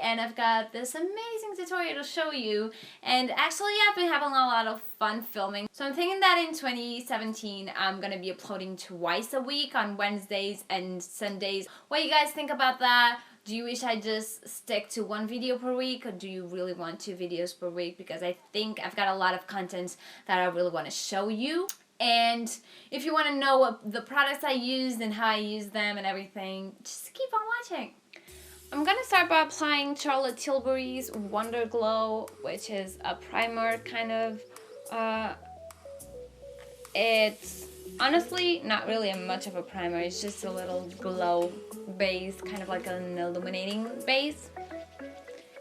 and I've got this amazing tutorial to show you. And actually I've been having a lot of fun filming. So I'm thinking that in 2017 I'm gonna be uploading twice a week on Wednesdays and Sundays. What do you guys think about that? Do you wish I just stick to one video per week, or do you really want 2 videos per week? Because I think I've got a lot of content that I really want to show you. And if you want to know what the products I used and how I use them and everything, just keep on watching. I'm gonna start by applying Charlotte Tilbury's Wonder Glow, which is a primer kind of. It's honestly not really much of a primer, it's just a little glow base, kind of like an illuminating base.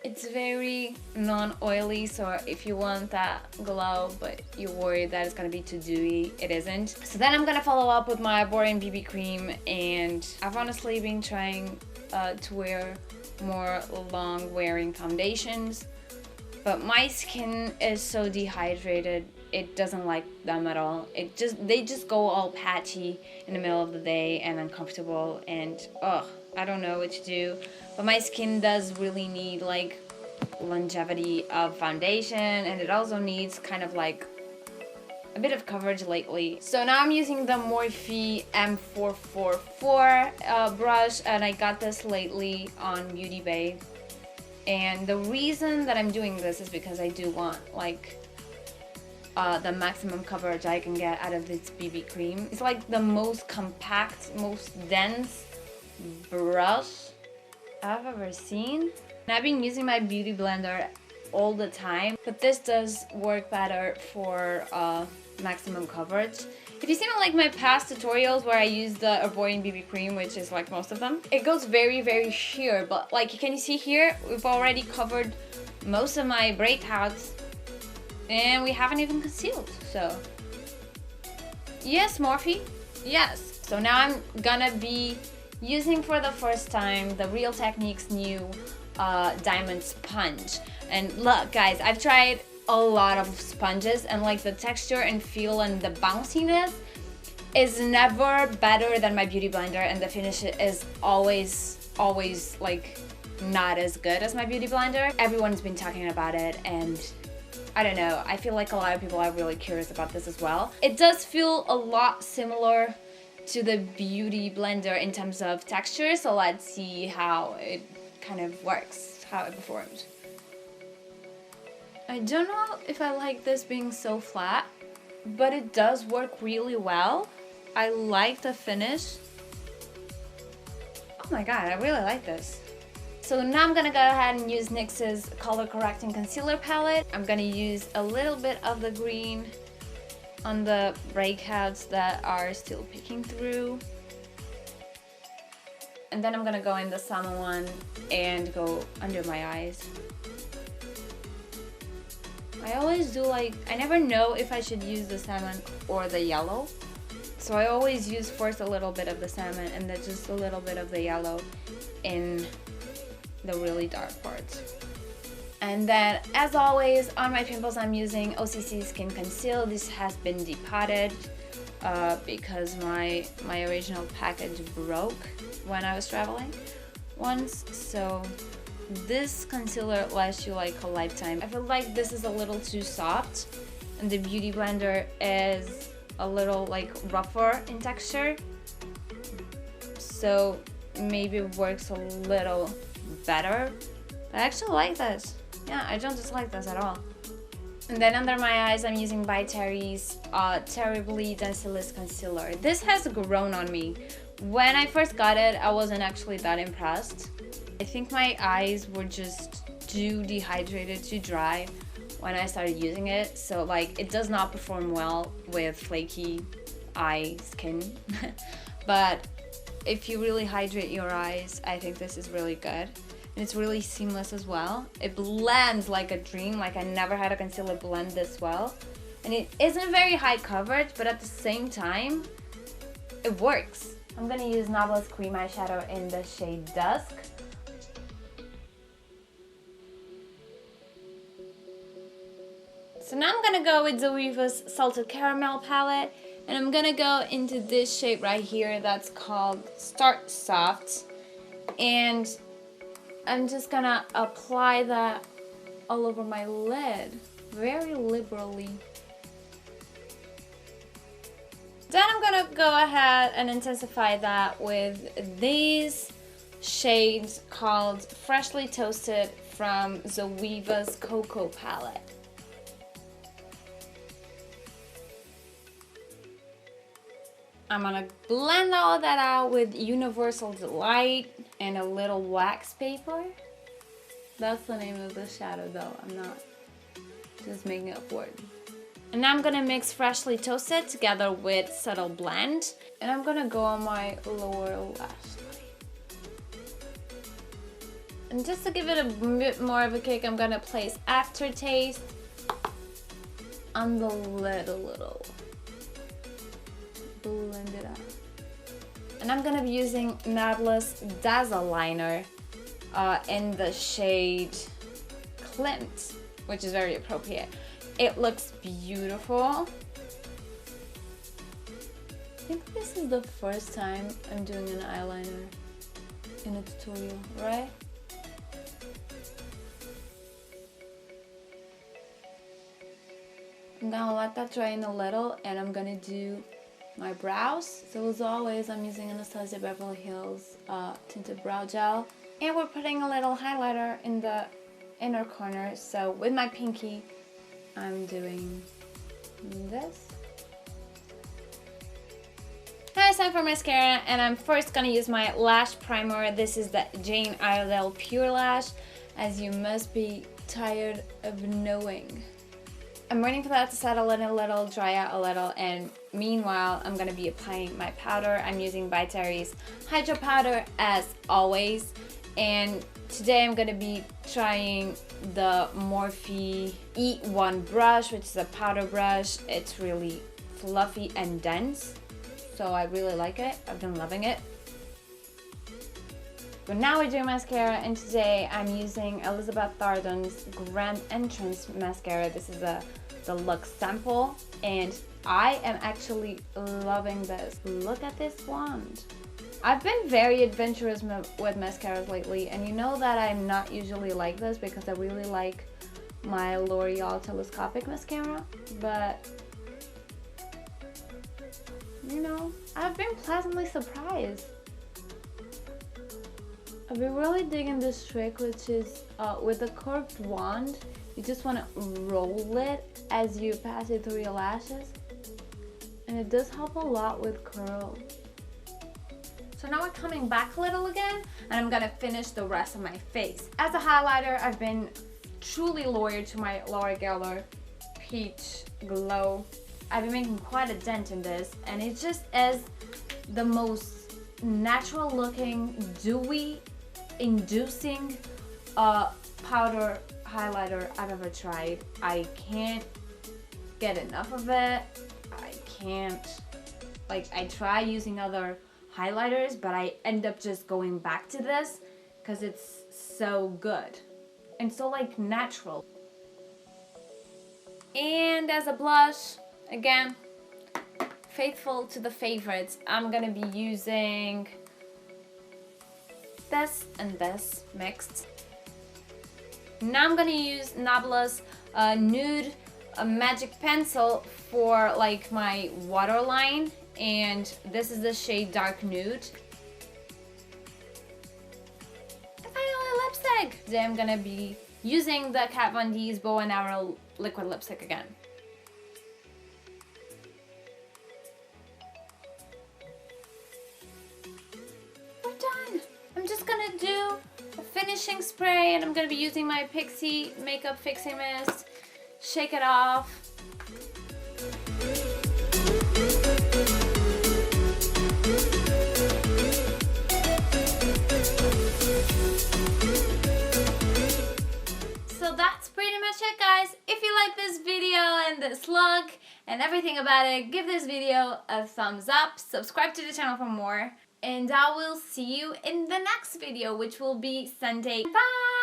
It's very non-oily, so if you want that glow but you're worried that it's gonna be too dewy, it isn't. So then I'm gonna follow up with my Borean BB cream, and I've honestly been trying to wear more long wearing foundations, but my skin is so dehydrated, it doesn't like them at all. They just go all patchy in the middle of the day and uncomfortable, and I don't know what to do. But my skin does really need like longevity of foundation, and it also needs kind of like a bit of coverage lately. So now I'm using the Morphe M444 brush, and I got this lately on Beauty Bay. And the reason that I'm doing this is because I do want like the maximum coverage I can get out of this BB cream. It's like the most compact, most dense brush I've ever seen. And I've been using my beauty blender all the time, but this does work better for maximum coverage. If you've seen like my past tutorials where I use the Borean BB cream, which is like most of them, it goes very sheer, but like can you see here, we've already covered most of my breakouts and we haven't even concealed. So yes, Morphe, yes. So now I'm gonna be using for the first time the Real Techniques new diamond sponge. And look guys, I've tried a lot of sponges, and like the texture and feel and the bounciness is never better than my beauty blender, and the finish is always like not as good as my beauty blender. Everyone's been talking about it, and I don't know, I feel like a lot of people are really curious about this as well. It does feel a lot similar to the beauty blender in terms of texture, so let's see how it kind of works, how it performs. I don't know if I like this being so flat, but it does work really well. I like the finish. Oh my god, I really like this. So now I'm gonna go ahead and use NYX's Color Correcting Concealer Palette. I'm gonna use a little bit of the green on the breakouts that are still peeking through. And then I'm gonna go in the salmon one and go under my eyes. I always do like, I never know if I should use the salmon or the yellow. So I always use first a little bit of the salmon and then just a little bit of the yellow in the really dark parts. And then, as always, on my pimples I'm using OCC Skin Conceal. This has been depotted because my original package broke when I was traveling once. So this concealer lasts you like a lifetime. I feel like this is a little too soft, and the Beauty Blender is a little like rougher in texture. So maybe it works a little better. I actually like this. Yeah, I don't dislike this at all. And then under my eyes, I'm using By Terry's Terribly Densillous Concealer. This has grown on me. When I first got it, I wasn't actually that impressed. I think my eyes were just too dehydrated, too dry when I started using it. So like, it does not perform well with flaky eye skin. But if you really hydrate your eyes, I think this is really good. And it's really seamless as well. It blends like a dream. Like I never had a concealer blend this well. And it isn't very high coverage, but at the same time, it works. I'm gonna use Novelist Cream Eyeshadow in the shade Dusk. So now I'm gonna go with Zoeva's Salted Caramel palette, and I'm gonna go into this shade right here that's called Start Soft. And I'm just gonna apply that all over my lid, very liberally. Then I'm gonna go ahead and intensify that with these shades called Freshly Toasted from Zoeva's Cocoa Palette. I'm gonna blend all of that out with Universal Delight and a little wax paper. That's the name of the shadow though, I'm not just making up for it. And now I'm gonna mix Freshly Toasted together with Subtle Blend. And I'm gonna go on my lower lash line. And just to give it a bit more of a kick, I'm gonna place Aftertaste on the lid a little. Blend it out. And I'm gonna be using Knotless Dazzle Liner in the shade Clint, which is very appropriate. It looks beautiful. I think this is the first time I'm doing an eyeliner in a tutorial, right? I'm gonna let that dry in a little and I'm gonna do my brows. So as always, I'm using Anastasia Beverly Hills tinted brow gel. And we're putting a little highlighter in the inner corner. So with my pinky, I'm doing this. Now it's time for mascara, and I'm first gonna use my lash primer. This is the Jane Iredale Pure Lash, as you must be tired of knowing. I'm waiting for that to settle in a little, dry out a little, and meanwhile, I'm gonna be applying my powder. I'm using By Terry's Hydro Powder as always, and today I'm gonna be trying the Morphe E1 brush, which is a powder brush. It's really fluffy and dense, so I really like it. I've been loving it. But now we're doing mascara, and today I'm using Elizabeth Arden's Grand Entrance mascara. This is a deluxe sample, and I am actually loving this. Look at this wand. I've been very adventurous with mascaras lately, and you know that I'm not usually like this because I really like my L'Oreal telescopic mascara, but you know, I've been pleasantly surprised. I've been really digging this trick, which is with a curved wand, you just want to roll it as you pass it through your lashes, and it does help a lot with curl. So now we're coming back a little again, and I'm gonna finish the rest of my face. As a highlighter, I've been truly loyal to my Laura Geller Peach Glow. I've been making quite a dent in this, and it just is the most natural looking, dewy inducing powder highlighter I've ever tried. I can't get enough of it. I can't, like, I try using other highlighters, but I end up just going back to this because it's so good and so like natural. And as a blush, again, faithful to the favorites, I'm gonna be using this and this mixed. Now I'm gonna use Nabla's nude magic pencil for like my waterline, and this is the shade Dark Nude. And finally, lipstick. Today I'm gonna be using the Kat Von D's Bow and Arrow liquid lipstick again. Do a finishing spray, and I'm going to be using my Pixie Makeup Fixing Mist. Shake it off. So that's pretty much it, guys. If you like this video and this look and everything about it, give this video a thumbs up, subscribe to the channel for more, and I will see you in the next video, which will be Sunday. Bye!